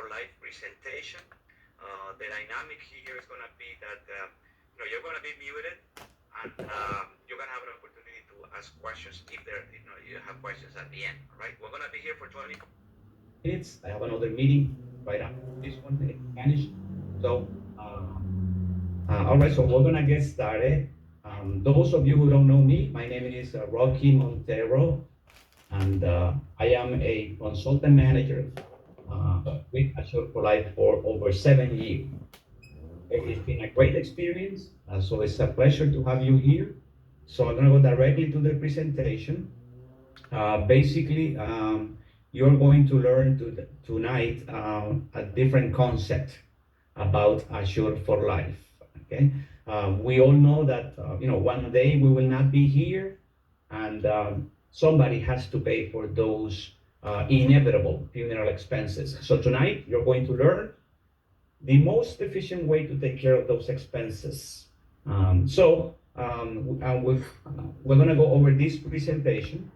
for Life presentation. The dynamic here is going to be that you're going to be muted, and you're going to have an opportunity to ask questions if you have questions at the end. All right, we're going to be here for 20 minutes. I have another meeting right after this one in Spanish. So, all right, so we're going to get started. Those of you who don't know me, my name is Rocky Montero, and I am a consultant manager with Assure for Life for over 7 years. It's been a great experience, so it's a pleasure to have you here. So I'm going to go directly to the presentation. Basically, you're going to learn tonight a different concept about Assure for Life. Okay, we all know that one day we will not be here, and somebody has to pay for those inevitable funeral expenses. So tonight you're going to learn the most efficient way to take care of those expenses. We're going to go over this presentation.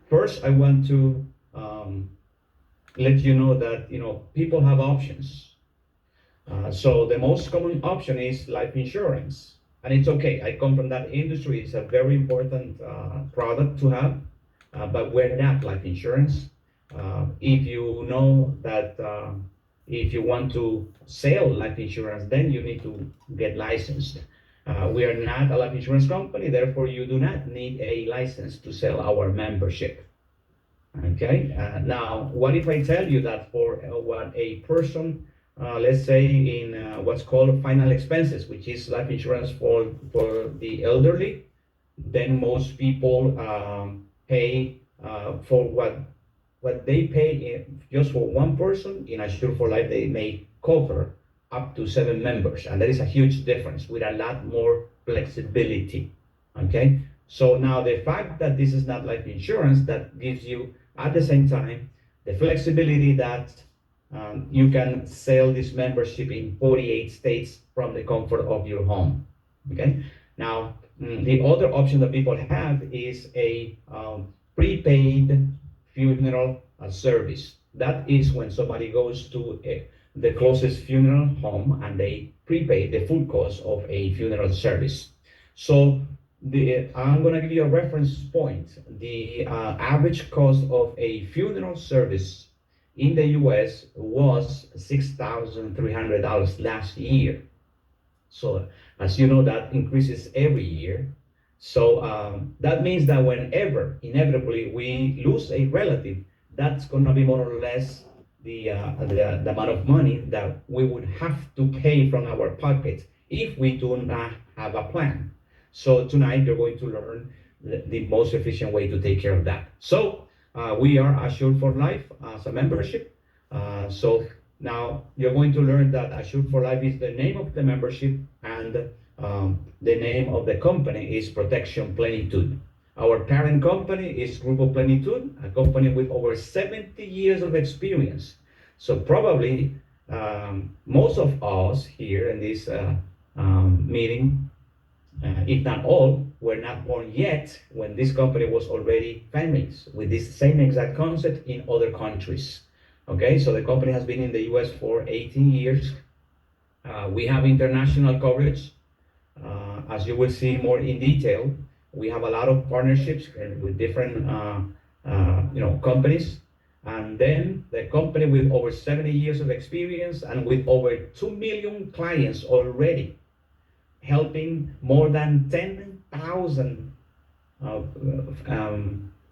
First, I want to let you know that people have options. So the most common option is life insurance, and it's okay. I come from that industry. It's a very important product to have, but we're not life insurance. If you know that if you want to sell life insurance, then you need to get licensed. We are not a life insurance company, therefore you do not need a license to sell our membership. Okay, now what if I tell you that for what a person, let's say in what's called final expenses, which is life insurance for the elderly, then most people pay for what they pay just for one person. In Assure for Life, they may cover up to 7 members, and that is a huge difference with a lot more flexibility. Okay, so now the fact that this is not life insurance, that gives you at the same time the flexibility that you can sell this membership in 48 states from the comfort of your home. Okay, now the other option that people have is a prepaid funeral service. That is when somebody goes to the closest funeral home and they prepay the full cost of a funeral service. So I'm going to give you a reference point. The average cost of a funeral service in the US was $6,300 last year. So as you know, that increases every year. So that means that whenever inevitably we lose a relative, that's going to be more or less the amount of money that we would have to pay from our pocket if we do not have a plan. So tonight you're going to learn the most efficient way to take care of that. So we are Assure for Life as a membership. So now you're going to learn that Assure for Life is the name of the membership, and the name of the company is Protection Plenitude. Our parent company is Grupo Plenitude, a company with over 70 years of experience. So probably most of us here in this meeting, if not all, were not born yet when this company was already famous with this same exact concept in other countries. Okay, so the company has been in the US for 18 years. We have international coverage. As you will see more in detail, we have a lot of partnerships with different companies. And then the company with over 70 years of experience and with over 2 million clients already, helping more than 10,000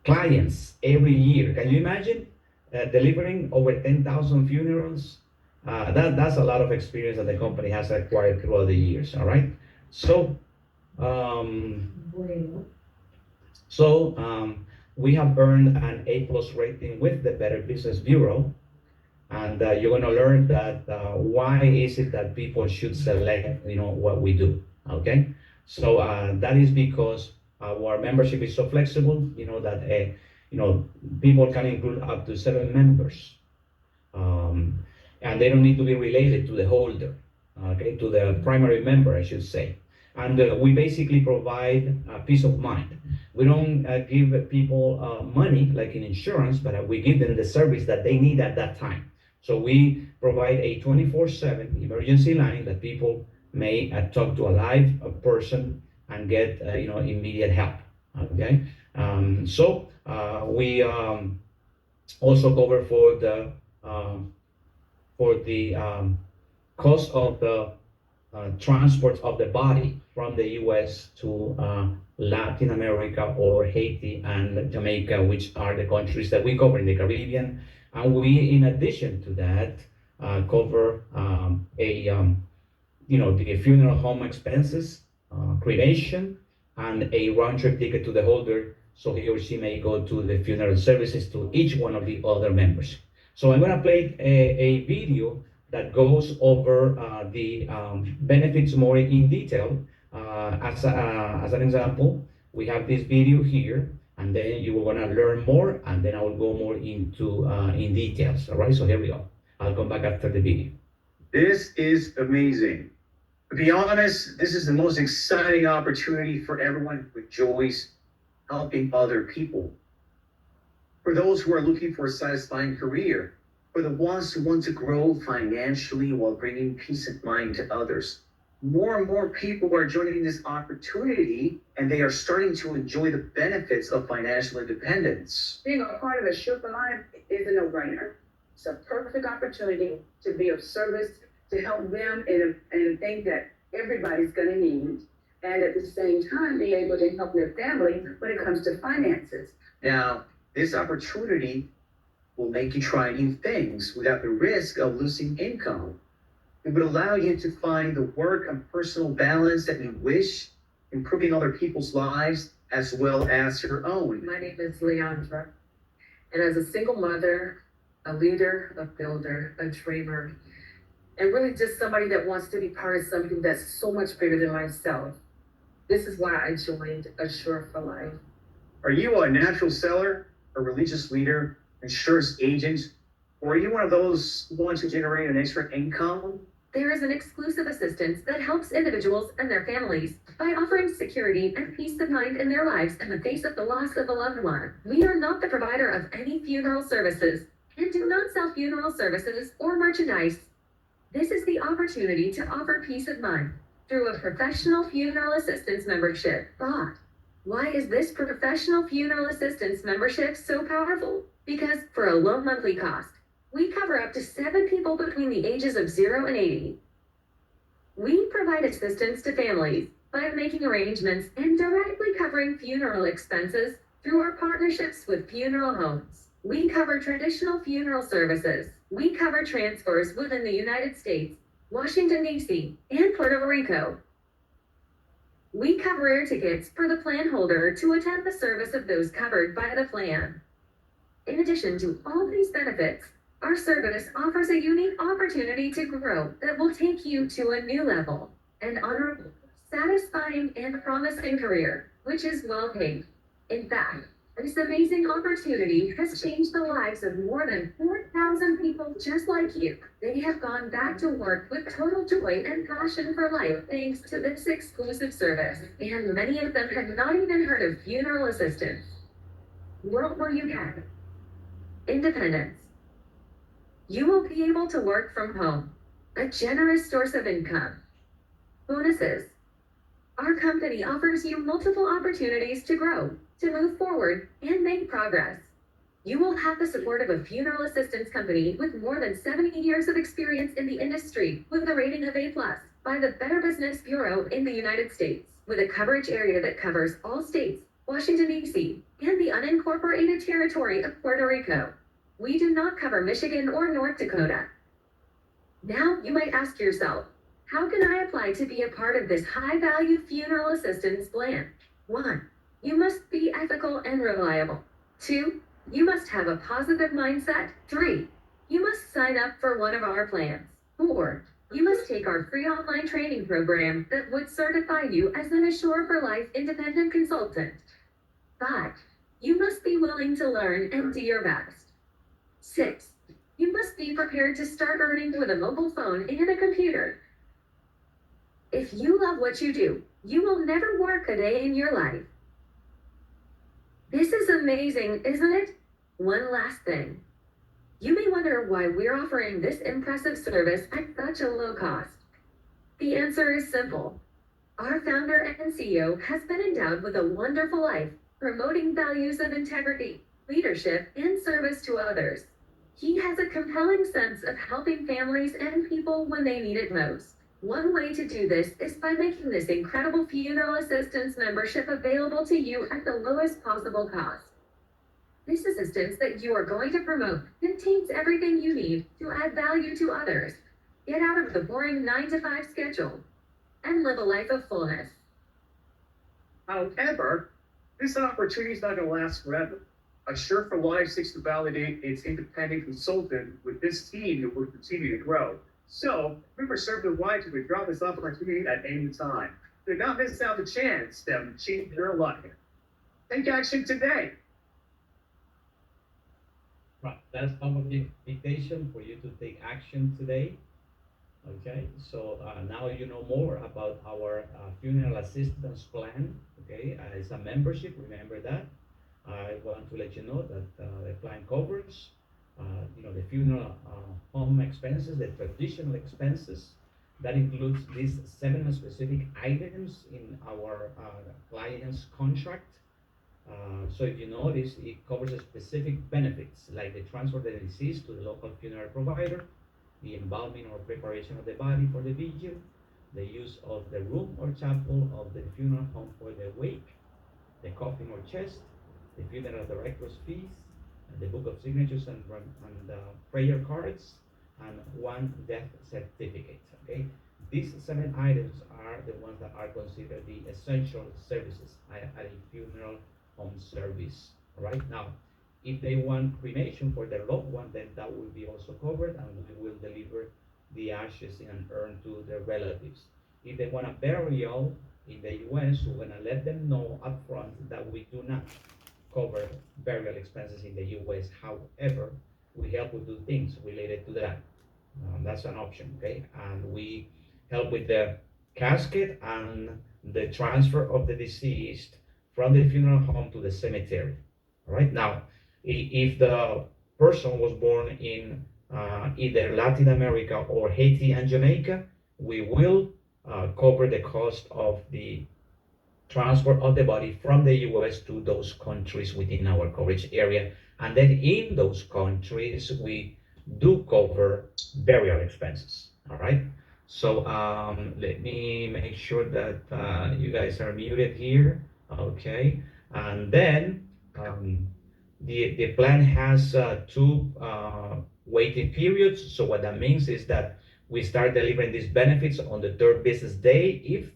clients every year. Can you imagine delivering over 10,000 funerals? That's a lot of experience that the company has acquired throughout the years. All right. So we have earned an A+ rating with the Better Business Bureau, and you're going to learn that why is it that people should select what we do. Okay, so that is because our membership is so flexible, that people can include up to 7 members, and they don't need to be related to the holder, okay, to the primary member, I should say. And we basically provide peace of mind. We don't give people money like in insurance, but we give them the service that they need at that time. So we provide a 24/7 emergency line that people may talk to a live person and get immediate help. Okay, we also cover for the cost of the transport of the body from the U.S. to Latin America or Haiti and Jamaica, which are the countries that we cover in the Caribbean. And we, in addition to that, cover the funeral home expenses, cremation, and a round trip ticket to the holder, so he or she may go to the funeral services to each one of the other members. So I'm going to play a video that goes over the benefits more in detail. As an example, we have this video here, and then you are going to learn more, and then I will go more into in details. All right, so here we go. I'll come back after the video. This is amazing. To be honest, this is the most exciting opportunity for everyone who enjoys helping other people. For those who are looking for a satisfying career, for the ones who want to grow financially while bringing peace of mind to others. More and more people are joining this opportunity, and they are starting to enjoy the benefits of financial independence. Being a part of Assure for Life is a no-brainer. It's a perfect opportunity to be of service, to help them in things that everybody's going to need, and at the same time be able to help their family when it comes to finances. Now, this opportunity will make you try new things without the risk of losing income. It would allow you to find the work and personal balance that you wish, improving other people's lives as well as your own. My name is Leandra, and as a single mother, a leader, a builder, a dreamer, and really just somebody that wants to be part of something that's so much bigger than myself, this is why I joined Assure for Life. Are you a natural seller, a religious leader, insurance agent, or are you one of those who want to generate an extra income? There is an exclusive assistance that helps individuals and their families by offering security and peace of mind in their lives in the face of the loss of a loved one. We are not the provider of any funeral services and do not sell funeral services or merchandise. This is the opportunity to offer peace of mind through a professional funeral assistance membership. But why is this professional funeral assistance membership so powerful? Because for a low monthly cost, we cover up to 7 people between the ages of 0 and 80. We provide assistance to families by making arrangements and directly covering funeral expenses through our partnerships with funeral homes. We cover traditional funeral services. We cover transfers within the United States, Washington, D.C., and Puerto Rico. We cover air tickets for the plan holder to attend the service of those covered by the plan. In addition to all these benefits, our service offers a unique opportunity to grow that will take you to a new level, an honorable, satisfying, and promising career, which is well paid. In fact, this amazing opportunity has changed the lives of more than 4,000 people just like you. They have gone back to work with total joy and passion for life thanks to this exclusive service, and many of them have not even heard of funeral assistance. What will you get? Independence. You will be able to work from home, a generous source of income. Bonuses. Our company offers you multiple opportunities to grow, to move forward, and make progress. You will have the support of a funeral assistance company with more than 70 years of experience in the industry with a rating of A+ by the Better Business Bureau in the United States, with a coverage area that covers all states, Washington, D.C., and the unincorporated territory of Puerto Rico. We do not cover Michigan or North Dakota. Now you might ask yourself, how can I apply to be a part of this high-value funeral assistance plan? 1. You must be ethical and reliable. 2. You must have a positive mindset. 3. You must sign up for one of our plans. 4. You must take our free online training program that would certify you as an Assure for Life independent consultant. 5. You must be willing to learn and do your best. 6. You must be prepared to start earning with a mobile phone and a computer. If you love what you do, you will never work a day in your life. This is amazing, isn't it? One last thing. You may wonder why we're offering this impressive service at such a low cost. The answer is simple. Our founder and CEO has been endowed with a wonderful life, promoting values of integrity, leadership, and service to others. He has a compelling sense of helping families and people when they need it most. One way to do this is by making this incredible funeral assistance membership available to you at the lowest possible cost. This assistance that you are going to promote contains everything you need to add value to others. Get out of the boring 9 to 5 schedule and live a life of fullness. However, this opportunity is not going to last forever. Assure for Life seeks to validate its independent consultant with this team that will continue to grow. So, remember, serve the right to withdraw this opportunity at any time. Do not miss out the chance to change your life. Take action today. Right, that's our invitation for you to take action today. Okay, so now you know more about our funeral assistance plan. Okay, it's a membership, remember that. I want to let you know that the plan covers, the funeral home expenses, the traditional expenses. That includes these 7 specific items in our client's contract. So if you notice, it covers specific benefits like the transfer of the deceased to the local funeral provider, the embalming or preparation of the body for the vigil, the use of the room or chapel of the funeral home for the wake, the coffin or chest, the funeral director's fees, the book of signatures and prayer cards, and 1 death certificate. Okay, these 7 items are the ones that are considered the essential services at a funeral home service. Right now, if they want cremation for their loved one, then that will be also covered, and we will deliver the ashes in an urn to their relatives. If they want a burial in the U.S., we're gonna let them know upfront that we do not cover burial expenses in the U.S. However, we help with 2 things related to that. That's an option, okay? And we help with the casket and the transfer of the deceased from the funeral home to the cemetery. All right, now, if the person was born in either Latin America or Haiti and Jamaica, we will cover the cost of the transfer of the body from the US to those countries within our coverage area. And then in those countries, we do cover burial expenses. All right. So let me make sure that you guys are muted here. Okay. And then the plan has 2 waiting periods. So what that means is that we start delivering these benefits on the 3rd business day if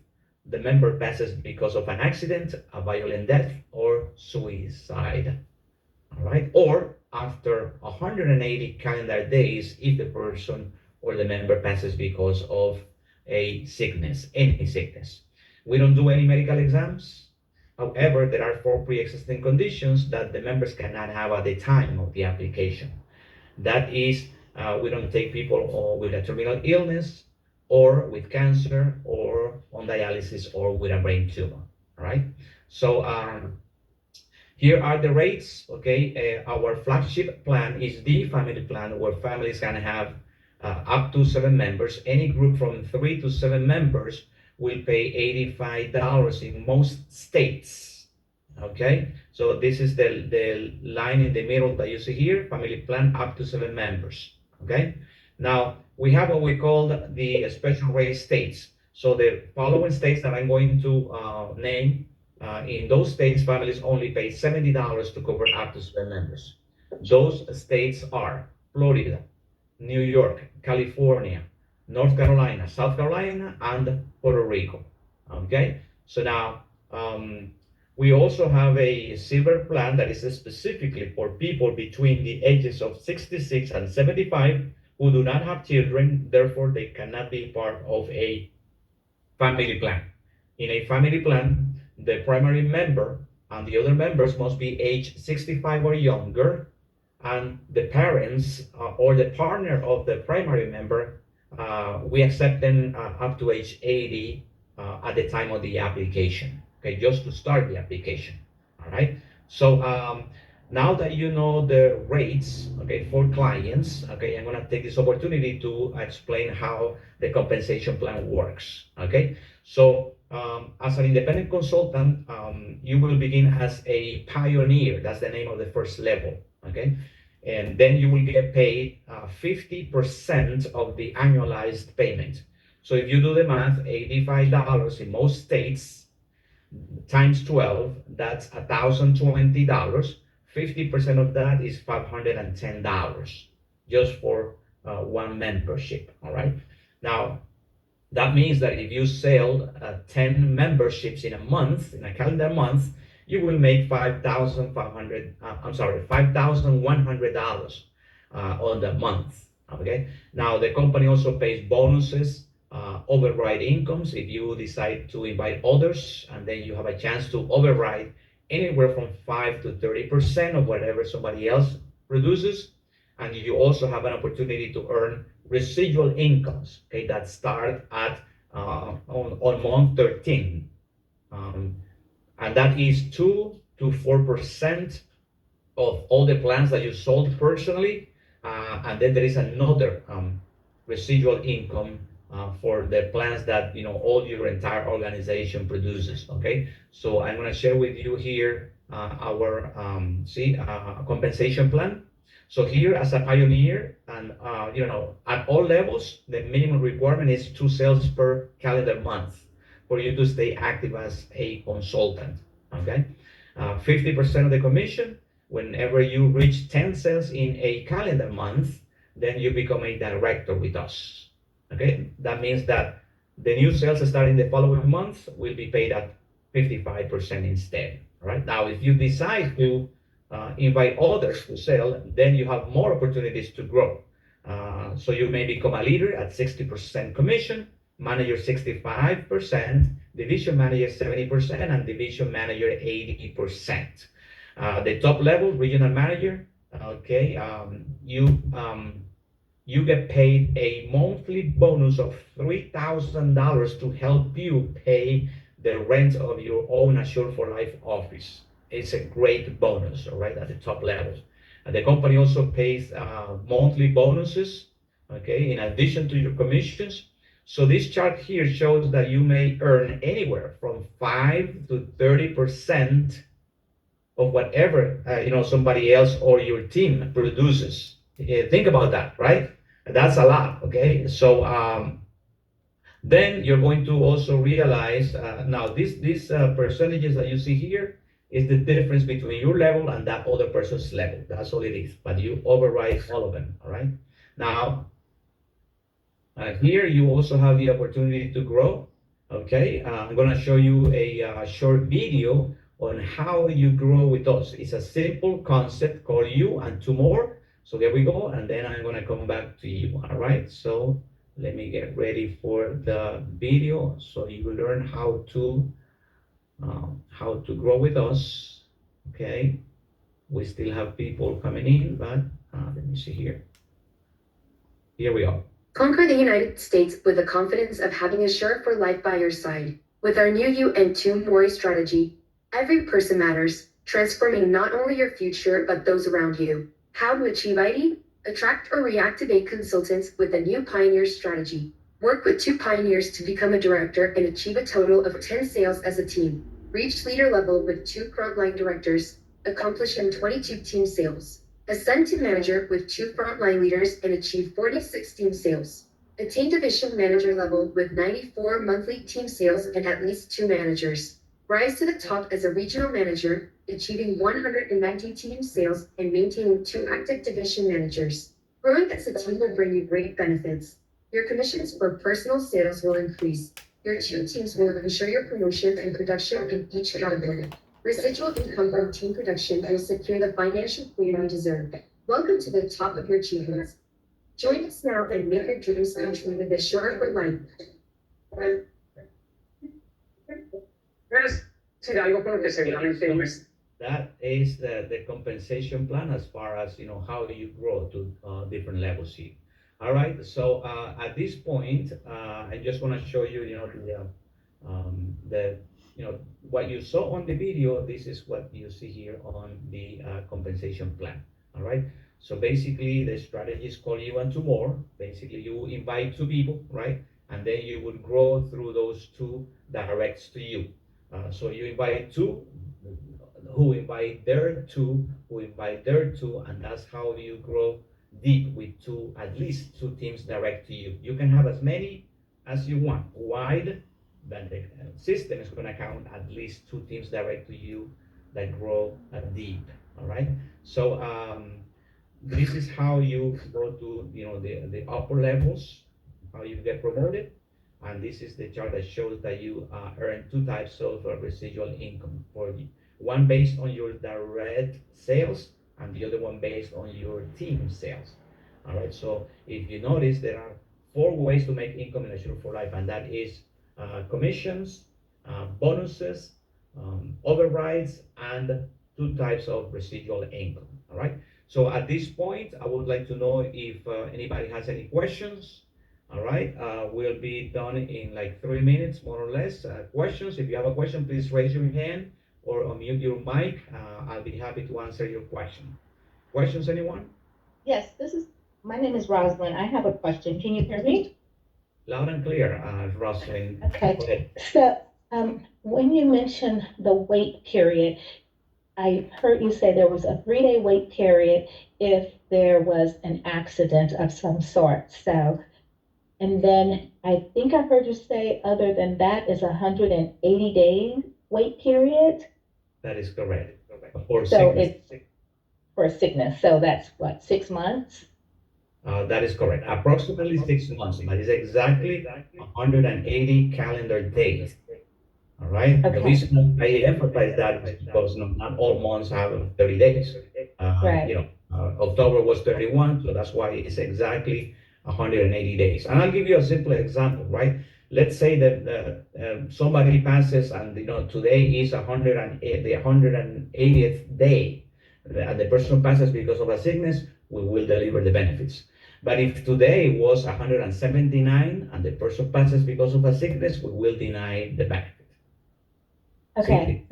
the member passes because of an accident, a violent death, or suicide. All right, or after 180 calendar days if the person or the member passes because of a sickness, any sickness. We don't do any medical exams. However, there are 4 pre-existing conditions that the members cannot have at the time of the application. That is, we don't take people with a terminal illness, or with cancer, or on dialysis, or with a brain tumor. All right. So here are the rates. Okay, our flagship plan is the family plan, where families can have up to 7 members. Any group from 3 to 7 members will pay $85 in most states. Okay, so this is the line in the middle that you see here, family plan up to 7 members. Okay, now we have what we call the special rate states. So the following states that I'm going to name, in those states, families only pay $70 to cover up to 7 members. Those states are Florida, New York, California, North Carolina, South Carolina, and Puerto Rico. Okay, so now we also have a silver plan that is specifically for people between the ages of 66 and 75 who do not have children, therefore they cannot be part of a family plan. In a family plan, the primary member and the other members must be age 65 or younger, and the parents or the partner of the primary member, we accept them up to age 80 at the time of the application, okay, just to start the application. All right, so Now that you know the rates, okay, for clients, okay, I'm gonna take this opportunity to explain how the compensation plan works, okay? So, as an independent consultant, you will begin as a pioneer. That's the name of the first level, okay? And then you will get paid 50% of the annualized payment. So if you do the math, $85 in most states times 12, that's $1,020. 50% of that is $510 just for one membership. All right. Now, that means that if you sell 10 memberships in a month, in a calendar month, you will make $5,100 on the month. Okay. Now the company also pays bonuses, override incomes if you decide to invite others, and then you have a chance to override anywhere from 5 to 30% of whatever somebody else produces. And you also have an opportunity to earn residual incomes, okay, that start at on month 13. And that is 2 to 4% of all the plans that you sold personally. And then there is another residual income for the plans that all your entire organization produces. Okay, so I'm going to share with you here our compensation plan. So here, as a pioneer, and at all levels, the minimum requirement is 2 sales per calendar month for you to stay active as a consultant. Okay, 50% of the commission. Whenever you reach 10 sales in a calendar month, then you become a director with us. Okay, that means that the new sales starting the following month will be paid at 55% instead. All right. Now, if you decide to invite others to sell, then you have more opportunities to grow. So you may become a leader at 60% commission, manager 65%, division manager 70%, and division manager 80%. The top level, regional manager, okay, you get paid a monthly bonus of $3,000 to help you pay the rent of your own Assure for Life office. It's a great bonus, all right, at the top level. And the company also pays monthly bonuses, okay, in addition to your commissions. So this chart here shows that you may earn anywhere from 5 to 30% of whatever somebody else or your team produces. Think about that, right? That's a lot. Okay, so then you're going to also realize now these percentages that you see here is the difference between your level and that other person's level. That's all it is. But you override all of them. All right. Now here you also have the opportunity to grow. Okay, I'm going to show you a short video on how you grow with us. It's a simple concept called You and Two More. So there we go, and then I'm going to come back to you. All right, so let me get ready for the video so you will learn how to grow with us. Okay, we still have people coming in, but let me see here. Here we are. Conquer the United States with the confidence of having Assure for Life by your side. With our new You and Two More strategy, every person matters, transforming not only your future but those around you. How to achieve ID? Attract or reactivate consultants with a new Pioneer strategy. Work with 2 pioneers to become a director and achieve a total of 10 sales as a team. Reach leader level with 2 frontline directors, accomplishing 22 team sales. Ascend to manager with 2 frontline leaders and achieve 46 team sales. Attain division manager level with 94 monthly team sales and at least 2 managers. Rise to the top as a regional manager, achieving 190 team sales and maintaining 2 active division managers. Growing as a team will bring you great benefits. Your commissions for personal sales will increase. Your 2 teams will ensure your promotion and production in each category. Residual income from team production will secure the financial freedom you deserve. Welcome to the top of your achievements. Join us now and make your dreams come true with Assure for Life. That is the compensation plan as far as how you grow to different levels here. All right. So at this point, I just want to show you the what you saw on the video, this is what you see here on the compensation plan. All right. So basically, the strategy is called you and two more. Basically, you invite two people, right? And then you would grow through those two directs to you. So you invite two, who invite their two, who invite their two, and that's how you grow deep with two, at least two teams direct to you. You can have as many as you want, wide, but the system is going to count at least two teams direct to you that grow deep. All right. So this is how you go to the upper levels, how you get promoted, and this is the chart that shows that you earn two types of residual income for you. One based on your direct sales and the other one based on your team sales. All right. So if you notice, there are four ways to make income in Assure for Life, and that is commissions, bonuses, overrides, and two types of residual income. All right. So at this point, I would like to know if anybody has any questions. All right. We'll be done in like 3 minutes, more or less. Questions. If you have a question, please raise your hand or unmute your mic. I'll be happy to answer your question. Questions, anyone? Yes, my name is Rosalind. I have a question. Can you hear me? Loud and clear, Rosalind. Okay. Go ahead. So, when you mentioned the wait period, I heard you say there was a 3-day wait period if there was an accident of some sort. So, and then I think I heard you say other than that is 180-day wait period. That is correct. For So sickness. it's for sickness. So that's what, 6 months? That is correct. Approximately 6 months. That is exactly 180 calendar days. All right. Okay. The reason I emphasize that is because not all months have 30 days. Right. October was 31, so that's why it's exactly 180 days. And I'll give you a simple example, right? Let's say that somebody passes, and today is the 180th day, and the person passes because of a sickness. We will deliver the benefits. But if today was 179 and the person passes because of a sickness, we will deny the benefit. Okay.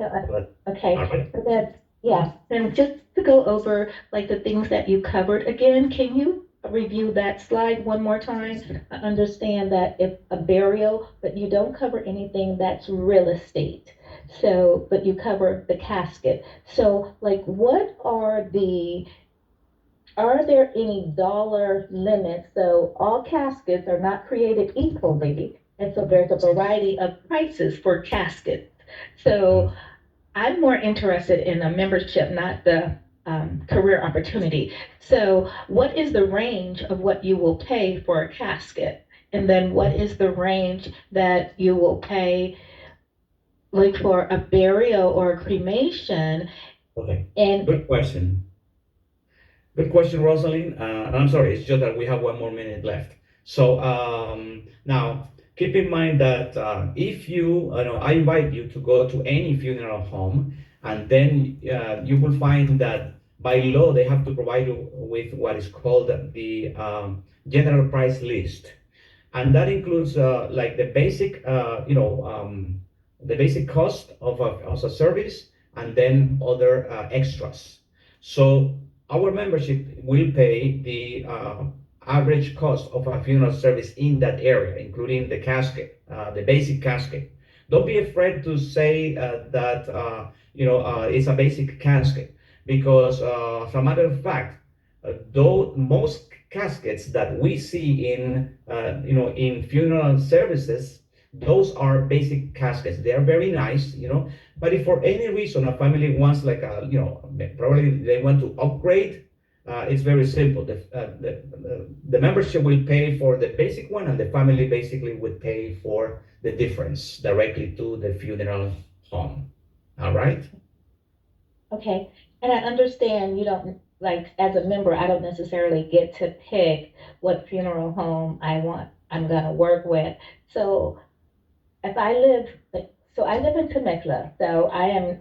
Okay. All right. So that, yeah. And just to go over like the things that you covered again, can you review that slide one more time? I understand that if a burial, but you don't cover anything that's real estate. So, but you cover the casket. So, like, are there any dollar limits? So all caskets are not created equally. And so there's a variety of prices for caskets. So I'm more interested in a membership, not the career opportunity. So what is the range of what you will pay for a casket? And then what is the range that you will pay like for a burial or a cremation? Okay. And Good question. Good question, Rosalind. I'm sorry, it's just that we have 1 more minute left. So now keep in mind that if I invite you to go to any funeral home, and then you will find that by law they have to provide you with what is called the general price list, and that includes like the basic, the basic cost of a service, and then other extras. So our membership will pay the average cost of a funeral service in that area, including the casket, the basic casket. Don't be afraid to say that it's a basic casket, because as a matter of fact, though most caskets that we see in funeral services, those are basic caskets. They are very nice, but if for any reason a family wants probably they want to upgrade, it's very simple. The membership will pay for the basic one, and the family basically would pay for the difference directly to the funeral home. All right? okay, and I understand you don't, like, as a member, I don't necessarily get to pick what funeral home I'm gonna work with. So if I live in Temecula, so I am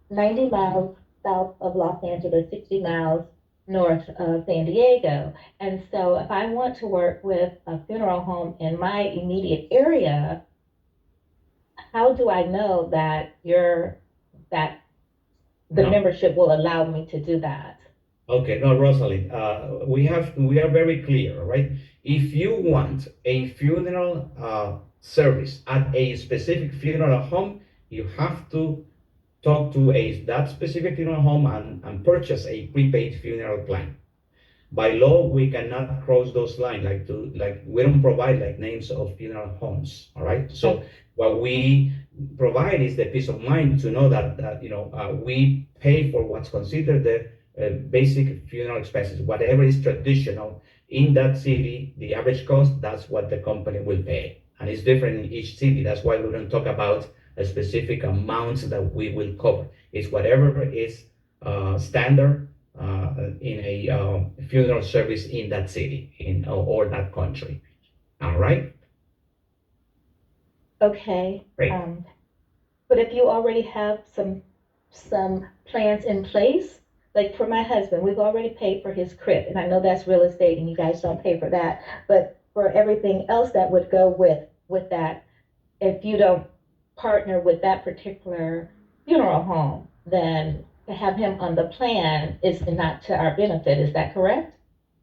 90 miles south of Los Angeles, 60 miles north of San Diego. And so if I want to work with a funeral home in my immediate area, how do I know that that the No. membership will allow me to do that? Okay, no, Rosalind, we are very clear, right? If you want a funeral service at a specific funeral home, you have to talk to that specific funeral home and purchase a prepaid funeral plan. By law, we cannot cross those lines, like we don't provide like names of funeral homes, all right? So what we provide is the peace of mind to know that we pay for what's considered the basic funeral expenses, whatever is traditional in that city, the average cost, that's what the company will pay. And it's different in each city. That's why we don't talk about a specific amount that we will cover. It's whatever is standard in a funeral service in that city or that country. All right? Okay. Great. But if you already have some plans in place, like for my husband, we've already paid for his crib, and I know that's real estate, and you guys don't pay for that. But for everything else that would go with that, if you don't partner with that particular funeral home, then to have him on the plan is not to our benefit. Is that correct?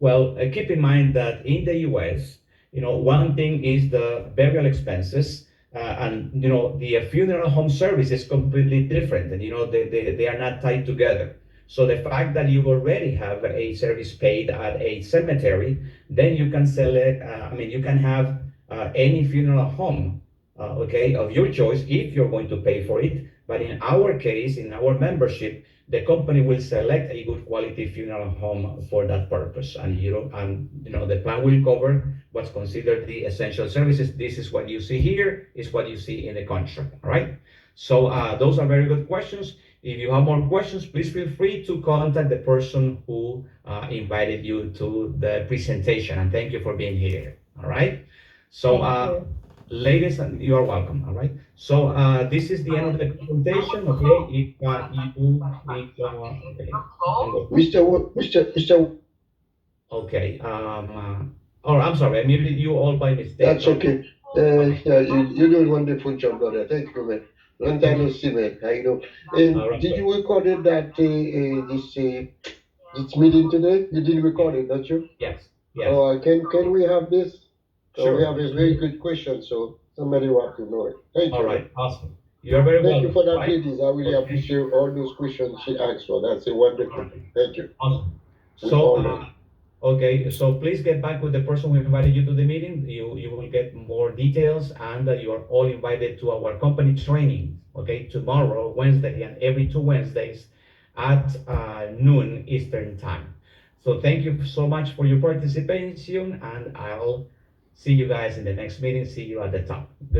Well, keep in mind that in the US, one thing is the burial expenses, and the funeral home service is completely different, and they are not tied together. So the fact that you already have a service paid at a cemetery, then you can sell it. You can have any funeral home, okay, of your choice if you're going to pay for it. But in our case, in our membership, the company will select a good quality funeral home for that purpose, and the plan will cover what's considered the essential services. This is what you see here, is what you see in the contract. All right. So those are very good questions. If you have more questions, please feel free to contact the person who invited you to the presentation, and thank you for being here. All right. So. Thank you. Ladies, you are welcome. All right. So this is the end of the presentation. Okay. If you need okay. Mr. Okay. Or I'm sorry, I muted you all by mistake. That's okay. Yeah, you're doing a wonderful job, brother. Thank you, man. Long time no see, man. How you know? And All right. did you record it this meeting today? You didn't record it, don't you? Yes. Yes. Can we have this? So we Sure. have a very good question, so somebody want to know it. Thank you. All right. Awesome. You're very Thank you welcome. for that, Right? ladies. I really Okay. appreciate all those questions she asked for. That's a wonderful All right. thing. Thank you. Awesome. And So, all that. okay, so please get back with the person who invited you to the meeting. You will get more details, and you are all invited to our company training, okay, tomorrow, Wednesday, and every 2 Wednesdays at noon Eastern time. So thank you so much for your participation, and I'll see you guys in the next meeting. See you at the top. Good